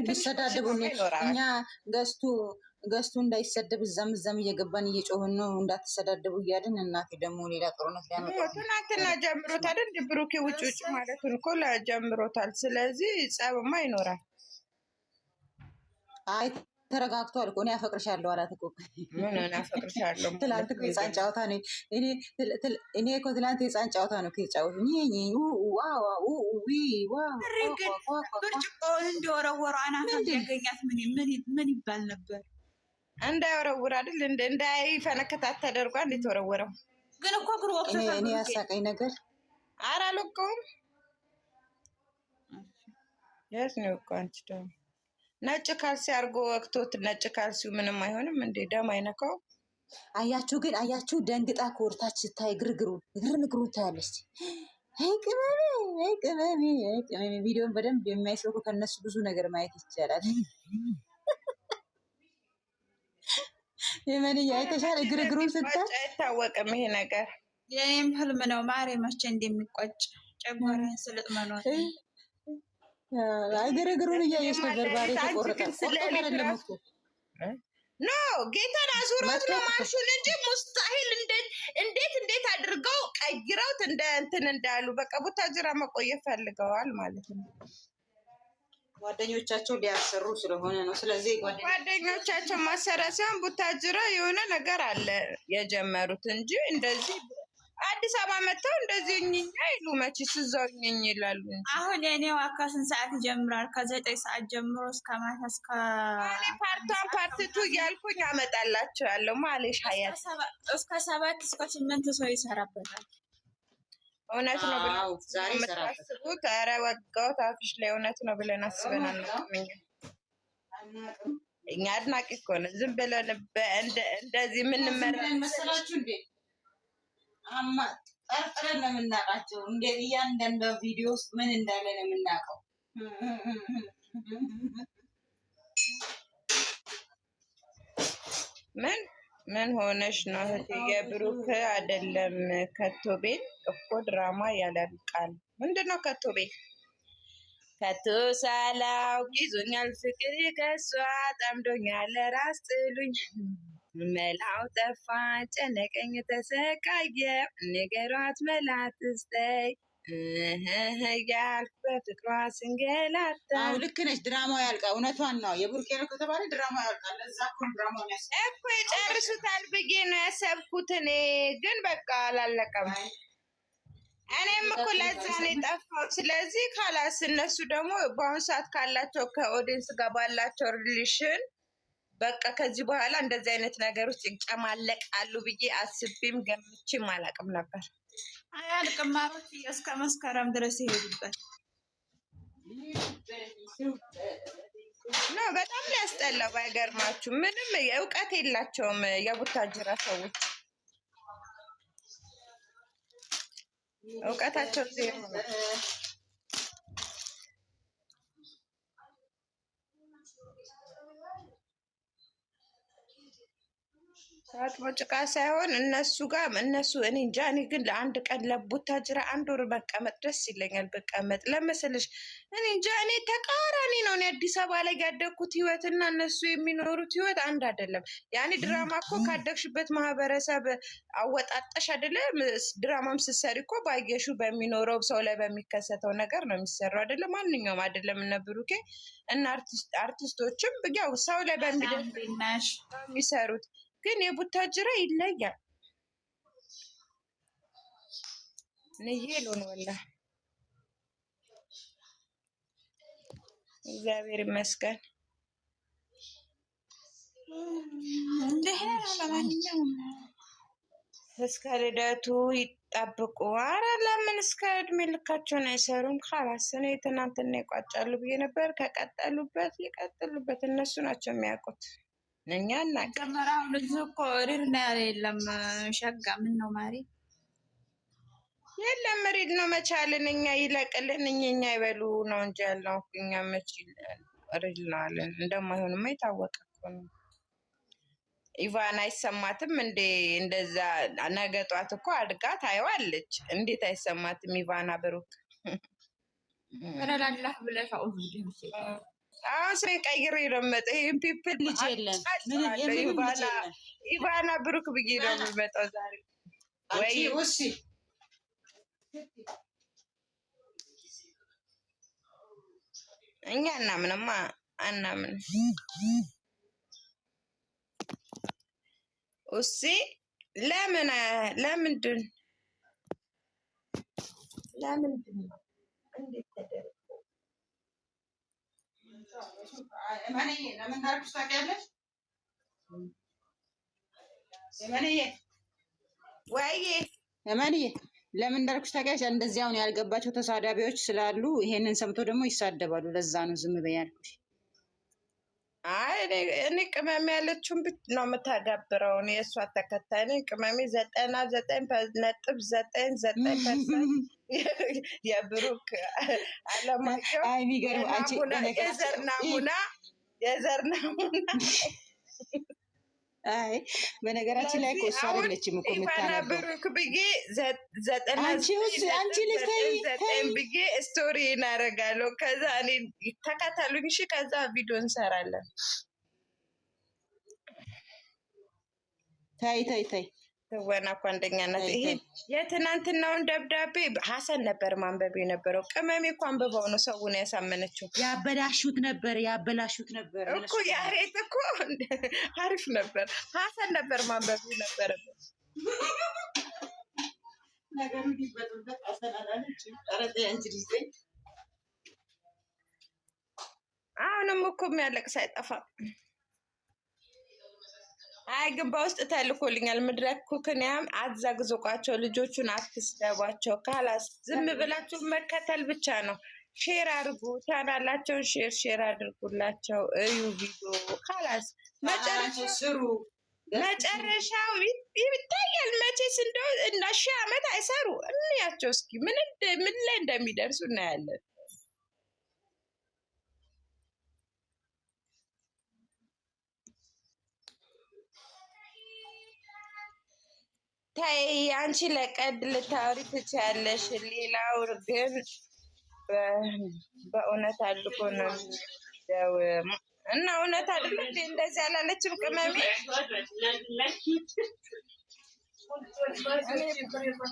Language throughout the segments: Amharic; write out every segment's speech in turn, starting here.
ቢሰዳደቡ እኛ ገዝቱ እንዳይሰደብ እዛም እየገባን እየጮህን ነው እንዳትሰዳደቡ እያልን እናቴ ደግሞ ሌላ ጦርነት ሊያመጣ ትናንትና ጀምሮታል አይደል? ብሩኬ ውጭ ማለቱን እኮ ጀምሮታል። ስለዚህ ጸብማ ይኖራል። አይ ተረጋግቷል እኮ እኔ አፈቅርሻለሁ አላት እኮ። ምን አፈቅርሻለሁ? ትላንት እኮ የህፃን ጨዋታ ነው። እኔ እኮ ትላንት የህፃን ጨዋታ ነው ከተጫወቱ ብርጭቆውን እንዲወረወሩ አናት ያገኛት ምን ይባል ነበር? እንዳይወረውር አይደል? እንዳይፈነከታት ተደርጓ እንድትወረወረው ግን እኮ ግሩ ወቅቱ እኔ ያሳቀኝ ነገር አላለቀውም። ያስ ነው እኮ አንቺ ደግሞ ነጭ ካልሲ አድርጎ ወቅቶት ነጭ ካልሲው ምንም አይሆንም እንዴ? ደም አይነካው። አያችሁ ግን አያችሁ፣ ደንግጣ ከወርታች ስታይ ግርግሩን ታያለች። አይ ቅመሜ ቪዲዮን በደንብ የሚያይሰው ከነሱ ብዙ ነገር ማየት ይቻላል። የመን አይተሻል? ግርግሩን ስታይ አይታወቅም ይሄ ነገር። የኔም ህልም ነው ማሬ መቼ እንደሚቆጭ ጨጓራዬን ስልጥ መኖር ግርግሩን እያየሽ ነበር። ባሬ ተቆረጠ ኖ ጌታን አዙሮት ነው ማርሹን እንጂ ሙስታሂል እንዴት አድርገው ቀይረውት እንትን እንዳሉ በቃ ቡታጅራ መቆየት ፈልገዋል ማለት ነው። ጓደኞቻቸው ሊያሰሩ ስለሆነ ነው። ስለዚህ ጓደኞቻቸው ማሰሪያ ሲሆን ቡታጅራ የሆነ ነገር አለ የጀመሩት እንጂ እንደዚህ አዲስ አበባ መጥተው እንደዚህ እኝኛ ይሉ መችስ እዛው እኝኝ ይላሉ። አሁን የኔው ከስንት ሰዓት ይጀምራል? ከ9 ሰዓት ጀምሮ እስከ ማታ እስከ ፓርቷን ፓርቲቱ እያልኩኝ አመጣላቸዋለሁ። ማለሽ ሀያት እስከ 7 እስከ 8 ሰው ይሰራበታል። እውነት ነው ብለው የምታስቡት? ኧረ ወጋው ታፍሽ ላይ እውነት ነው ብለን አስበን አናውቅም። እኛ አድናቂ እኮ ነው። ዝም ብለን እንደዚህ የምንመራ መሰላችሁ እንዴ? ጠርጥረን ነው የምናውቃቸው። እንዴት እያንዳንዱ ቪዲዮ ውስጥ ምን እንዳለ ነው የምናውቀው። ምን ሆነሽ ነው እህቴ? የብሩክ አይደለም ከቶ ቤት እኮ ድራማ ያለቃል። ምንድነው ከቶ ቤት? ከቶ ሳላውቅ ይዞኛል ፍቅር ከሷ ጠምዶኛል ራስ ጥሉኝ መላው ጠፋ ጨነቀኝ ተሰቃየ ነገሯት መላት ስጠይ ያልኩ በፍቅሯ ስንገላታ። ልክ ነች። ድራማው ያልቃል። እውነቷን ነው። የቡርኬ ነው ከተባለ ድራማው ያልቃል። ለዛ እኮ ድራማው እኮ ይጨርሱታል ብዬ ነው ያሰብኩት እኔ ግን በቃ አላለቀም። እኔም እኮ ለዛ ነው የጠፋው። ስለዚህ ካላስ እነሱ ደግሞ በአሁኑ ሰዓት ካላቸው ከኦዲየንስ ጋር ባላቸው ሪሌሽን በቃ ከዚህ በኋላ እንደዚህ አይነት ነገሮች ይጨማለቃሉ ብዬ አስቤም ገምቼም አላውቅም ነበር። አያልቅም ማለት እስከ መስከረም ድረስ ይሄዱበት ነው። በጣም ሊያስጠላው ባይገርማችሁ። ምንም እውቀት የላቸውም የቡታጅራ ሰዎች። እውቀታቸው ዜሮ ነው። ታጥቦ ጭቃ ሳይሆን እነሱ ጋር እኔ እንጃ። እኔ ግን ለአንድ ቀን ለቡታጅራ 1 ወር መቀመጥ ደስ ይለኛል። በቀመጥ ለመሰለሽ እኔ እንጃ። እኔ ተቃራኒ ነው። እኔ አዲስ አበባ ላይ ያደግኩት ህይወት እና እነሱ የሚኖሩት ህይወት አንድ አይደለም። ያኔ ድራማ እኮ ካደግሽበት ማህበረሰብ አወጣጠሽ አይደለም። ድራማም ስትሰሪ እኮ ባየሹ በሚኖረው ሰው ላይ በሚከሰተው ነገር ነው የሚሰራው አይደለም። ማንኛውም አይደለም እነ ብሩኬ እና አርቲስቶችም ያው ሰው ላይ በሚደርስ የሚሰሩት ግን የቡታጅራ ይለያል። ንየሉን ወላ እግዚአብሔር ይመስገን። ለማንኛውም እስከ ልደቱ ይጠብቁ። ኧረ ለምን እስከ እድሜ ልካቸውን አይሰሩም? ካላስ እኔ ትናንትና ይቋጫሉ ብዬ ነበር። ከቀጠሉበት ይቀጥሉበት። እነሱ ናቸው የሚያውቁት። እኛ እናቀመራው ልጅ እኮ ሪል ነው ያለ የለም። ሸጋ ምን ነው ማሪ የለም ሪል ነው መቻልን እኛ ይለቅልን እኛ ይበሉ ነው እንጂ ያለው እኛ መች ሪል ነው አለን። እንደማይሆንማ የታወቀ እኮ ነው። ኢቫን አይሰማትም እንዴ? እንደዛ ነገ ጧት እኮ አድጋ ታየዋለች። እንዴት አይሰማትም? ኢቫና ብሩክ ረላላህ ብለሽ አውዝ ስሜ ቀይሬ ነው የምመጣው። ይሄን ፒፕል ልጅ የለም ኢቫና ብሩክ ብዬ ነው የምመጣው ዛሬ። ወይ እሺ እኛ እናምንማ አናምን እሺ። ለምንድን ነው እንዴት ተደረገ? ለምን ታርኩሽ ታውቂያለሽ? እመንዬ ለምን እንዳልኩሽ ታውቂያለሽ? እንደዚህ አሁን ያልገባቸው ተሳዳቢዎች ስላሉ ይሄንን ሰምቶ ደግሞ ይሳደባሉ። ለዛ ነው ዝም በይ ያልኩሽ። አይ እኔ ቅመሜ ያለችውን ነው የምታዳብረው። እኔ የእሷ ተከታይ ነኝ። ቅመሜ 99.99% የብሩክ አለማየሁ የዘር ናሙና። አይ በነገራችን ላይ እኮ እሷ አይደለችም እኮ የምታነበው። ብሩክ ብዬ 99 ብዬ ስቶሪ እናደርጋለሁ። ከዛ እኔ ተከተሉኝ እሺ። ከዛ ቪዲዮ እንሰራለን። ታይ ትወና እኮ አንደኛ ናት። ይሄ የትናንትናውን ደብዳቤ ሀሰን ነበር ማንበብ የነበረው። ቅመሜ እኮ አንብበው ነው ሰውን ያሳመነችው። ያበላሹት ነበር እኮ ያሬት እኮ አሪፍ ነበር። ሀሰን ነበር ማንበብ የነበረበት። ነገሩ ሊበጥበት አሰናዳለች። አሁንም እኮ የሚያለቅስ አይጠፋም። አይ ግን በውስጥ ተልኮልኛል። ምድረክ ኩክንያም አዛግዝቋቸው፣ ልጆቹን አትስደቧቸው። ካላስ ዝም ብላችሁ መከተል ብቻ ነው። ሼር አድርጉ፣ ቻናላቸውን ሼር አድርጉላቸው። እዩ ቪዲዮ ካላስ መጨረሻው ይታያል። መቼስ እንደው እና 1000 ዓመት አይሰሩ እንያቸው እስኪ ምን ላይ እንደሚደርሱ እናያለን። ታይ አንቺ ለቀድ ልታወሪ ትችያለሽ። ሌላው ግን በእውነት አድርጎ ነው እና እውነት አይደል እንዴ? እንደዚህ አላለችም ቅመሜ?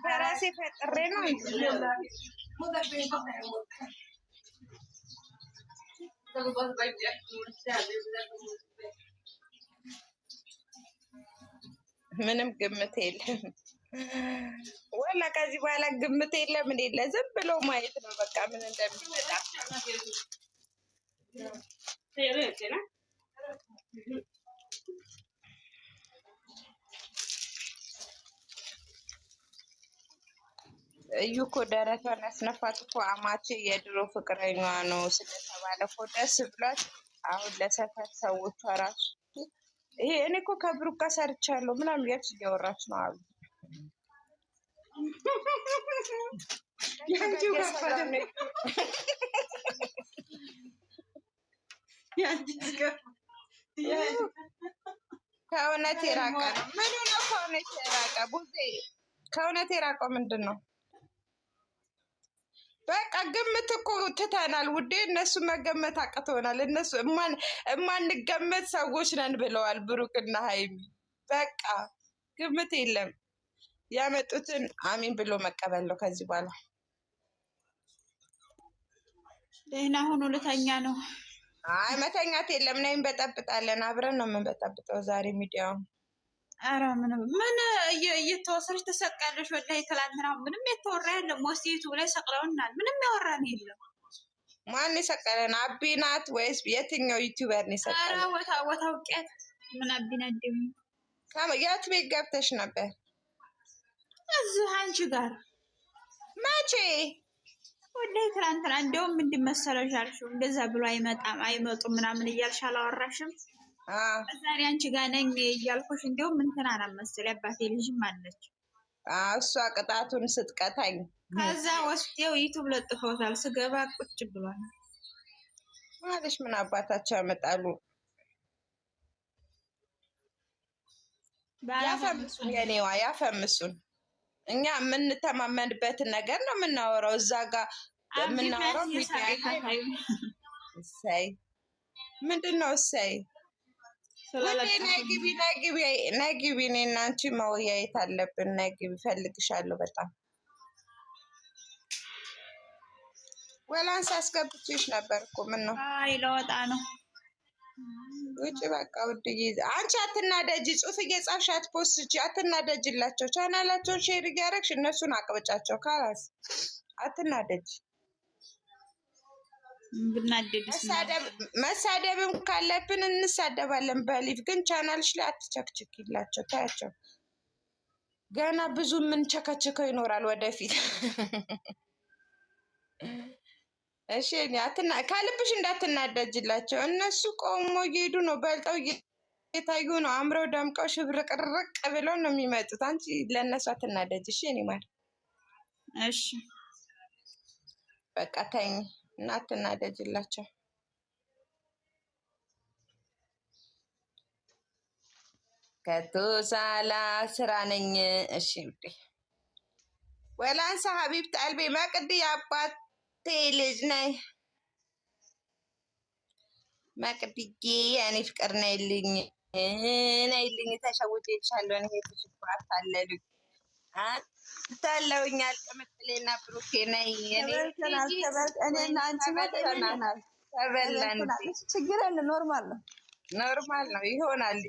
ከራሴ ፈጥሬ ነው ምንም ግምት የለም። ወላ ከዚህ በኋላ ግምት የለም። ምን የለ ዝም ብሎ ማየት ነው በቃ ምን እንደሚመጣ። እዩ እኮ ደረቷን ያስነፋት እኮ አማቼ የድሮ ፍቅረኛዋ ነው ስለተባለ እኮ ደስ ብሏት አሁን ለሰፈር ሰዎቿ ራሱ ይሄ እኔ እኮ ከብሩክ ጋር ሰርቻለሁ ምናምን እያልሽ እያወራች ነው አሉ። ከእውነት የራቀ ነው። ምን ነው ከእውነት የራቀ ቡዜ? ከእውነት የራቀው ምንድን ነው? በቃ ግምት እኮ ትተናል ውዴ። እነሱ መገመት አቅቶናል። እነሱ እማንገመት ሰዎች ነን ብለዋል ብሩክና ሀይሚ። በቃ ግምት የለም። ያመጡትን አሚን ብሎ መቀበል ነው ከዚህ በኋላ። ደህና ሁኑ። ልተኛ ነው። አይ መተኛት የለም። ነይ እንበጠብጣለን። አብረን ነው የምንበጠብጠው ዛሬ ሚዲያውን። ኧረ ምን እየተወሰነች ተሰቃለች። ወላሂ ትላንትና ምንም የተወራ የለም። ወስቲቱ ላይ ሰቅለውናል። ምንም ያወራን የለም። ማን የሰቀለን? አቢ ናት ወይስ የትኛው ዩቲዩበር ነው የሰቀለን? ኧረ ወታው ቄት ምን አቢ ናት ደግሞ? የት ቤት ገብተሽ ነበር? እዚህ አንቺ ጋር መቼ? ወላሂ ትላንትና እንደውም ምንድን መሰለሽ አልሽው እንደዛ ብሎ አይመጡም ምናምን እያልሽ አላወራሽም? ዛሬ አንቺ ጋር ነኝ እያልኩሽ እንደውም እንትና ናት መሰለኝ አባቴ ልጅም አለች። እሷ ቅጣቱን ስትቀታኝ ከዛ ወስደው ዩቱብ ለጥፈውታል። ስገባ ቁጭ ብሏል ማለሽ ምን አባታቸው ያመጣሉ? ያፈምሱን፣ የኔዋ ያፈምሱን። እኛ የምንተማመንበትን ነገር ነው የምናወራው። እዛ ጋር የምናወራው ሚዲያ ምንድን ነው እሰይ? ውዴ ነይ ግቢ። እኔ እና አንቺ መወያየት አለብን። ነይ ግቢ፣ እፈልግሻለሁ በጣም። ወላንሳ አስገብቼሽ ነበር እኮ ምን ነው? አይ ለወጣ ነው። ውጭ በቃ ውድዬ። አንቺ አትናደጂ፣ ጽሁፍ እየጻፍሽ አትፖስቺ፣ አትናደጅላቸው። ቻናላቸውን ሼር እያደረግሽ እነሱን አቅብጫቸው። ካላስ አትናደጂ። መሳደብም ካለብን እንሳደባለን በሊቭ ግን ቻናልሽ ላይ አትቸክችኪላቸው። ታያቸው ገና ብዙ የምንቸከችከው ይኖራል ወደፊት። እሺ ከልብሽ እንዳትናደጅላቸው። እነሱ ቆሞ እየሄዱ ነው፣ በልጠው እየታዩ ነው፣ አምረው ደምቀው ሽብርቅርቅ ብለው ነው የሚመጡት። አንቺ ለእነሱ አትናደጅ እሺ? እኔ ማለት እሺ በቃ ተኝ እና አትናደጅላቸው። ከቶ ሳላ ስራ ነኝ። እሺ ውዴ ወላንሳ ሀቢብት አልቤ መቅዲ አባቴ ልጅ ነይ መቅድዬ የኔ ፍቅር ነይልኝ ተሸውጄልሻለሁ። እኔ ትሽባት አለሉኝ ታለውኛል። ቅምጥሌና ብሩኬ ነይ እኔና አንቺ ተበላን። ተበላን። ችግር የለም ኖርማል ነው ይሆናል።